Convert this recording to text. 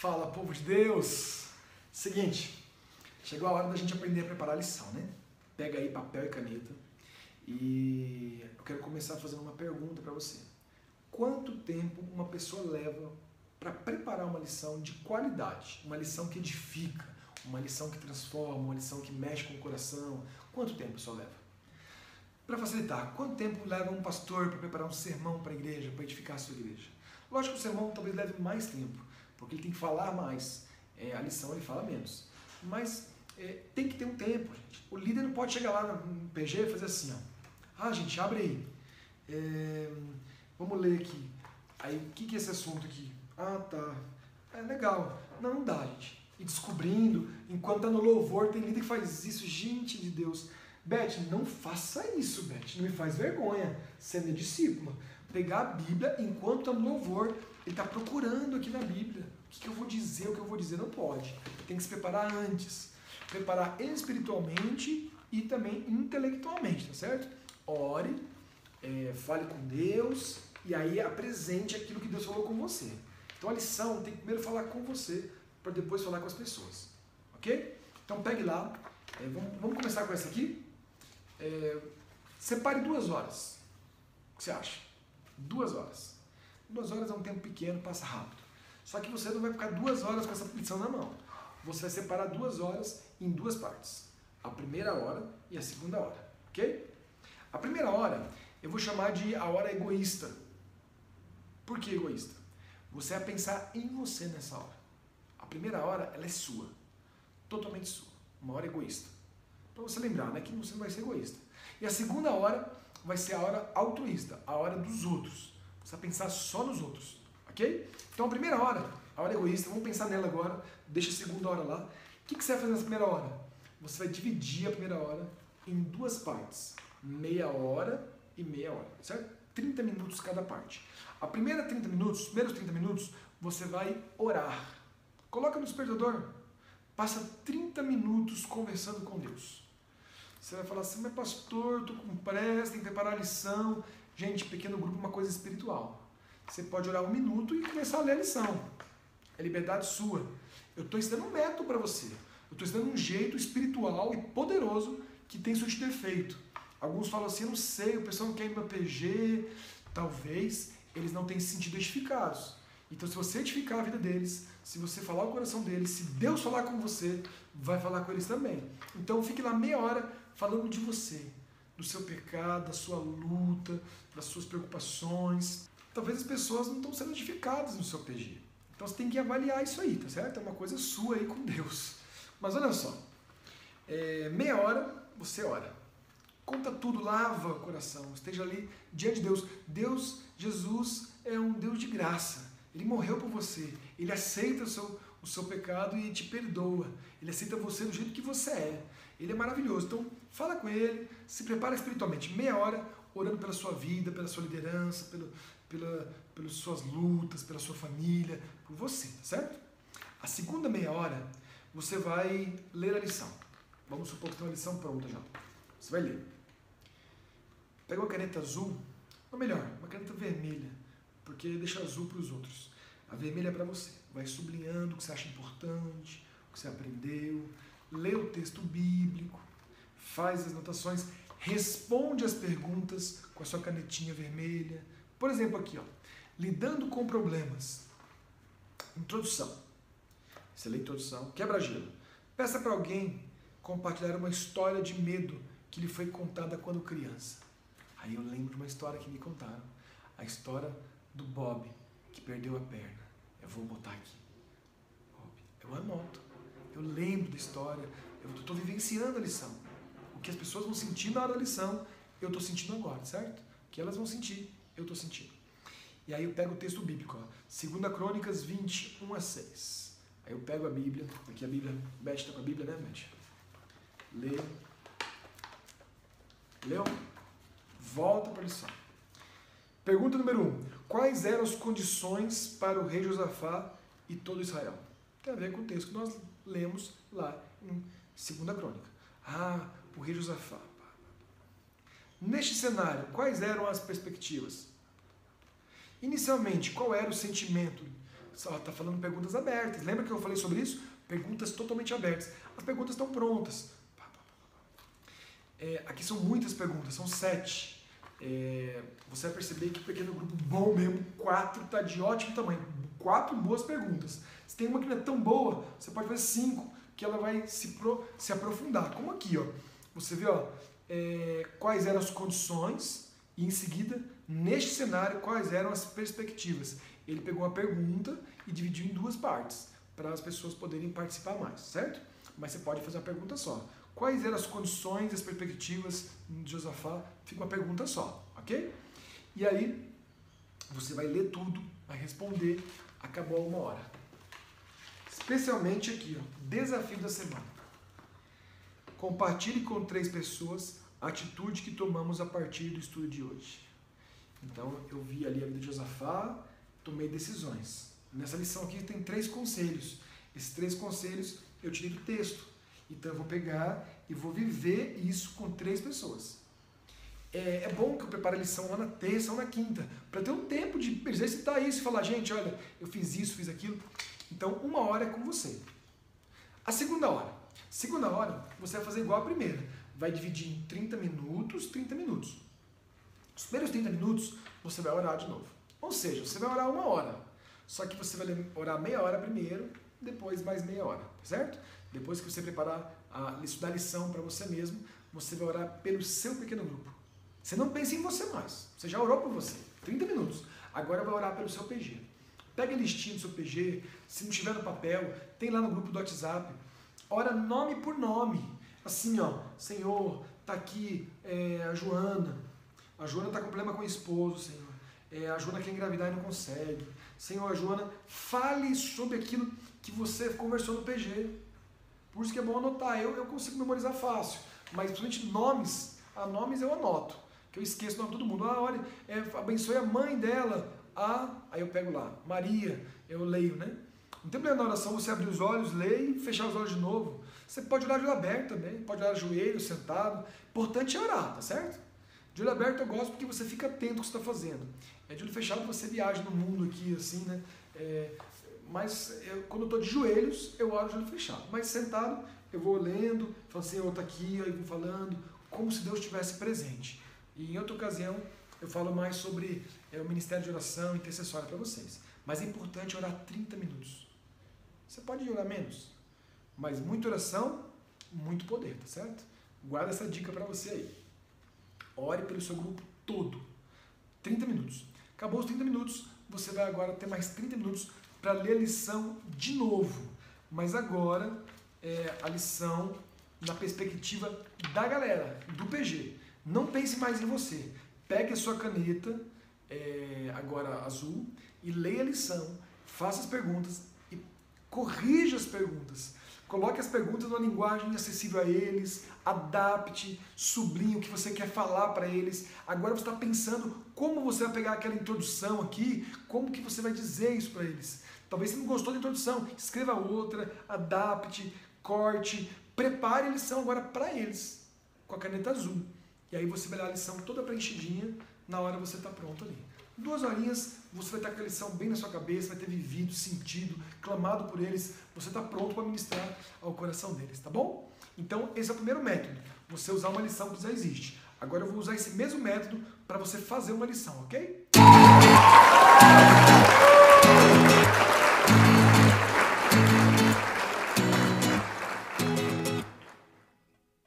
Fala, povo de Deus! Seguinte, chegou a hora da gente aprender a preparar a lição, né? Pega aí papel e caneta e eu quero começar fazendo uma pergunta para você. Quanto tempo uma pessoa leva para preparar uma lição de qualidade? Uma lição que edifica, uma lição que transforma, uma lição que mexe com o coração? Quanto tempo a pessoa leva? Para facilitar, quanto tempo leva um pastor para preparar um sermão para a igreja, para edificar a sua igreja? Lógico que o sermão talvez leve mais tempo, porque ele tem que falar mais. A lição ele fala menos. Mas tem que ter um tempo, gente. O líder não pode chegar lá no PG e fazer assim, ó. Gente, abre aí. Vamos ler aqui. Aí, o que é esse assunto aqui? Tá. Legal. Não dá, gente. E descobrindo, enquanto tá no louvor, tem líder que faz isso. Gente de Deus. Beth, não faça isso, Beth. Não me faz vergonha. Você é minha discípula. Pegar a Bíblia enquanto está no louvor. Ele está procurando aqui na Bíblia. O que eu vou dizer, o que eu vou dizer. Não pode. Tem que se preparar antes. Preparar espiritualmente e também intelectualmente, tá certo? Ore, fale com Deus e aí apresente aquilo que Deus falou com você. Então a lição tem que primeiro falar com você para depois falar com as pessoas. Ok? Então pegue lá. Vamos começar com essa aqui. Separe 2 horas. O que você acha? 2 horas. 2 horas é um tempo pequeno, passa rápido. Só que você não vai ficar 2 horas com essa lição na mão. Você vai separar 2 horas em 2 partes. A primeira hora e a segunda hora. Ok? A primeira hora eu vou chamar de a hora egoísta. Por que egoísta? Você vai pensar em você nessa hora. A primeira hora ela é sua. Totalmente sua. Uma hora egoísta. Para você lembrar, né, que você não vai ser egoísta. E a segunda hora vai ser a hora altruísta, a hora dos outros. Você vai pensar só nos outros, ok? Então a primeira hora, a hora egoísta, vamos pensar nela agora, deixa a segunda hora lá. O que você vai fazer nessa primeira hora? Você vai dividir a primeira hora em 2 partes, meia hora e meia hora, certo? 30 minutos cada parte. A primeira 30 minutos, os primeiros 30 minutos, você vai orar. Coloca no despertador, passa 30 minutos conversando com Deus. Você vai falar assim, mas pastor, estou com pressa, tem que preparar a lição. Gente, pequeno grupo é uma coisa espiritual. Você pode orar 1 minuto e começar a ler a lição. É liberdade sua. Eu estou ensinando um método para você. Eu estou ensinando um jeito espiritual e poderoso que tem surtido efeito. Alguns falam assim, eu não sei, o pessoal não quer ir no meu PG. Talvez eles não tenham se sentido edificados. Então, se você edificar a vida deles, se você falar o coração deles, se Deus falar com você, vai falar com eles também. Então, fique lá meia hora falando de você, do seu pecado, da sua luta, das suas preocupações. Talvez as pessoas não estão sendo edificadas no seu PG. Então, você tem que avaliar isso aí, tá certo? É uma coisa sua aí com Deus. Mas olha só, meia hora você ora. Conta tudo, lava o coração, esteja ali diante de Deus. Deus, Jesus, é um Deus de graça. Ele morreu por você, Ele aceita o seu pecado e te perdoa. Ele aceita você do jeito que você é. Ele é maravilhoso. Então, fala com Ele, se prepara espiritualmente. Meia hora orando pela sua vida, pela sua liderança, pelas suas lutas, pela sua família, por você, tá certo? A segunda meia hora, você vai ler a lição. Vamos supor que tem uma lição pronta já. Você vai ler. Pega uma caneta azul, ou melhor, uma caneta vermelha, porque deixa azul para os outros. A vermelha é para você. Vai sublinhando o que você acha importante, o que você aprendeu, lê o texto bíblico, faz as anotações, responde as perguntas com a sua canetinha vermelha. Por exemplo, aqui, lidando com problemas. Introdução. Você lê a introdução, quebra-gelo. Peça para alguém compartilhar uma história de medo que lhe foi contada quando criança. Aí eu lembro de uma história que me contaram. A história do Bob, que perdeu a perna. Eu vou botar aqui. Bob. Eu anoto. Eu lembro da história. Eu estou vivenciando a lição. O que as pessoas vão sentir na hora da lição, eu estou sentindo agora, certo? O que elas vão sentir, eu estou sentindo. E aí eu pego o texto bíblico, 2 Crônicas 20, 1-6. Aí eu pego a Bíblia. Aqui a Bíblia. Beth está com a Bíblia, né, Beth? Lê. Leu? Volta para a lição. Pergunta número 1. Quais eram as condições para o rei Josafá e todo Israel? Tem a ver com o texto que nós lemos lá em 2 Crônica. O rei Josafá. Neste cenário, quais eram as perspectivas? Inicialmente, qual era o sentimento? está falando perguntas abertas. Lembra que eu falei sobre isso? Perguntas totalmente abertas. As perguntas estão prontas. Aqui são muitas perguntas, são 7. Você vai perceber que o pequeno grupo bom mesmo, 4 está de ótimo tamanho. 4 boas perguntas. Se tem uma que não é tão boa, você pode fazer 5, que ela vai se aprofundar. Como aqui, ó. Você vê, ó, quais eram as condições e em seguida, neste cenário, quais eram as perspectivas. Ele pegou uma pergunta e dividiu em 2 partes, para as pessoas poderem participar mais, certo? Mas você pode fazer uma pergunta só. Quais eram as condições e as perspectivas de Josafá? Fica uma pergunta só, ok? E aí, você vai ler tudo, vai responder, acabou 1 hora. Especialmente aqui, ó, desafio da semana. Compartilhe com 3 pessoas a atitude que tomamos a partir do estudo de hoje. Então, eu vi ali a vida de Josafá, tomei decisões. Nessa lição aqui tem 3 conselhos. Esses 3 conselhos eu tirei do texto. Então, eu vou pegar e vou viver isso com 3 pessoas. É bom que eu prepare a lição lá na terça ou na quinta, para ter um tempo de exercitar isso e falar, gente, olha, eu fiz isso, fiz aquilo. Então, 1 hora é com você. A segunda hora. Segunda hora, você vai fazer igual a primeira. Vai dividir em 30 minutos, 30 minutos. Os primeiros 30 minutos, você vai orar de novo. Ou seja, você vai orar 1 hora. Só que você vai orar meia hora primeiro, depois mais meia hora, certo? Depois que você preparar estudar a lição para você mesmo, você vai orar pelo seu pequeno grupo. Você não pensa em você mais. Você já orou por você. 30 minutos. Agora vai orar pelo seu PG. Pega a listinha do seu PG, se não tiver no papel, tem lá no grupo do WhatsApp. Ora nome por nome. Assim, ó, Senhor, tá aqui a Joana. A Joana tá com problema com o esposo, Senhor. A Joana quer engravidar e não consegue. Senhor, a Joana, fale sobre aquilo que você conversou no PG. Por isso que é bom anotar. Eu consigo memorizar fácil. Mas, principalmente nomes. Nomes eu anoto. Que eu esqueço o nome de todo mundo. Olha, abençoe a mãe dela. Aí eu pego lá. Maria, eu leio, né? Não tem problema na oração você abrir os olhos, ler e fechar os olhos de novo. Você pode orar de olho aberto também. Pode orar de joelho, sentado. Importante é orar, tá certo? De olho aberto eu gosto porque você fica atento ao que você está fazendo. De olho fechado você viaja no mundo aqui, assim, né? Mas quando eu estou de joelhos, eu oro de olho fechado. Mas sentado, eu vou lendo, falo assim, eu estou aqui, aí vou falando, como se Deus estivesse presente. E em outra ocasião, eu falo mais sobre o ministério de oração intercessória para vocês. Mas é importante orar 30 minutos. Você pode orar menos, mas muita oração, muito poder, tá certo? Guarda essa dica para você aí. Ore pelo seu grupo todo. 30 minutos. Acabou os 30 minutos, você vai agora ter mais 30 minutos para ler a lição de novo. Mas agora a lição na perspectiva da galera, do PG. Não pense mais em você. Pegue a sua caneta, agora azul, e leia a lição, faça as perguntas e corrija as perguntas. Coloque as perguntas numa linguagem acessível a eles, adapte, sublinhe o que você quer falar para eles. Agora você está pensando como você vai pegar aquela introdução aqui, como que você vai dizer isso para eles. Talvez você não gostou da introdução, escreva outra, adapte, corte, prepare a lição agora para eles, com a caneta azul. E aí você vai ler a lição toda preenchidinha, na hora você está pronto ali. 2 horinhas, você vai estar com a lição bem na sua cabeça, vai ter vivido, sentido, clamado por eles, você está pronto para ministrar ao coração deles, tá bom? Então, esse é o primeiro método, você usar uma lição que já existe. Agora eu vou usar esse mesmo método para você fazer uma lição, ok?